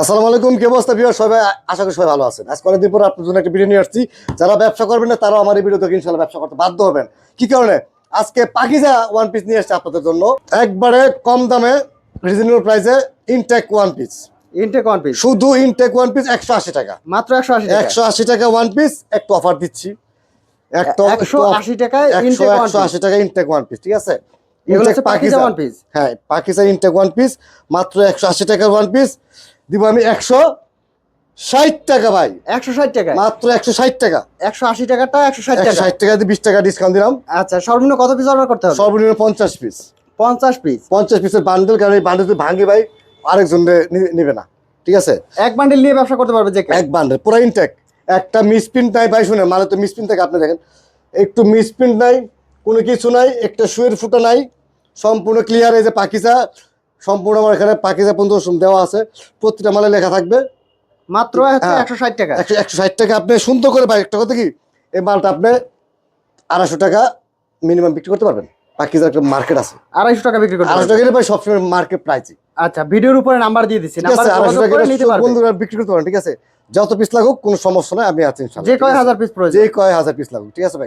আসসালামু আলাইকুম, কি অবস্থা ভিউয়ার? সবাই আশা করি সবাই ভালো আছেন। আজকে অনেকদিন পর আপনার জন্য একটা ভিডিও নিয়ে আসছি। যারা ব্যবসা করবেন না তারাও আমার এই ভিডিও থেকে ইনশাআল্লাহ ব্যবসা করতে বাধ্য হবেন। কি কারণে? আজকে পাকিজা ওয়ান পিস নিয়ে আসছে আপনাদের জন্য, একবারে কম দামে, রিজনেবল প্রাইসে। Intact one piece, intact one piece শুধু ইনটেক ওয়ান পিস 180 টাকা, মাত্র 180 টাকা। 180 টাকা ওয়ান পিস। একটু অফার দিচ্ছি, একটা 180 টাকায় ইনটেক ওয়ান পিস। 180 টাকা ইনটেক ওয়ান পিস, ঠিক আছে? এগুলো হচ্ছে পাকিজা ওয়ান পিস। হ্যাঁ, পাকিজা ইনটেক ওয়ান পিস মাত্র 180 টাকা ওয়ান পিস। দিব আমি 160 টাকা ভাই, 160 টাকা, মাত্র 160 টাকা। 180 টাকাটা 160 টাকা। 160 টাকা দিয়ে 20 টাকা ডিসকাউন্ট দিলাম। আচ্ছা, সর্বনিম্ন কত পিস অর্ডার করতে হবে? সর্বনিম্ন 50 পিস। 50 পিস। 50 পিসের বান্ডেল, কারণ এই বান্ডেল যদি ভাঙি ভাই আরেকজন নেবে না, ঠিক আছে? এক বান্ডেল নিয়ে ব্যবসা করতে পারবে যে কেউ। এক বান্ডেল পুরো ইনটেক, একটা মিসপ্রিন্ট নাই ভাই। শুনে মানে তো মিসপ্রিন্ট থাকে, আপনি দেখেন একটু মিসপ্রিন্ট নাই, কোনো কিছু নাই, একটা সুয়ের ফুটা নাই, সম্পূর্ণ ক্লিয়ার। এই যে পাকিজা, সম্পূর্ণ আমার এখানে পাকিজা পর্যন্ত দেওয়া আছে, প্রতিটা মালে লেখা থাকবে। মাত্র হচ্ছে 160 টাকা। 160 টাকা। আপনি সুন্দর করে ভাই একটা কথা কি, এই মালটা আপনি 250 টাকা মিনিমাম বিক্রি করতে পারবেন। পাকিজার একটা মার্কেট আছে, 250 টাকা বিক্রি করতে 250 পারবে। টাকা নিলে ভাই সবসময় মার্কেট প্রাইসই। আচ্ছা, ভিডিওর উপরে নাম্বার দিয়ে দিচ্ছি, ঠিক নাম্বার আছে? 250 যোগাযোগ করে নিতে টাকা পারবে। বন্ধুরা বিক্রি করতে পারেন, ঠিক আছে? যত পিস লাগুক কোনো সমস্যা নাই, আমি আছি ইনশাআল্লাহ। যে কয় হাজার পিস প্রয়োজন। যে কয় হাজার পিস লাগুক, ঠিক আছে ভাই?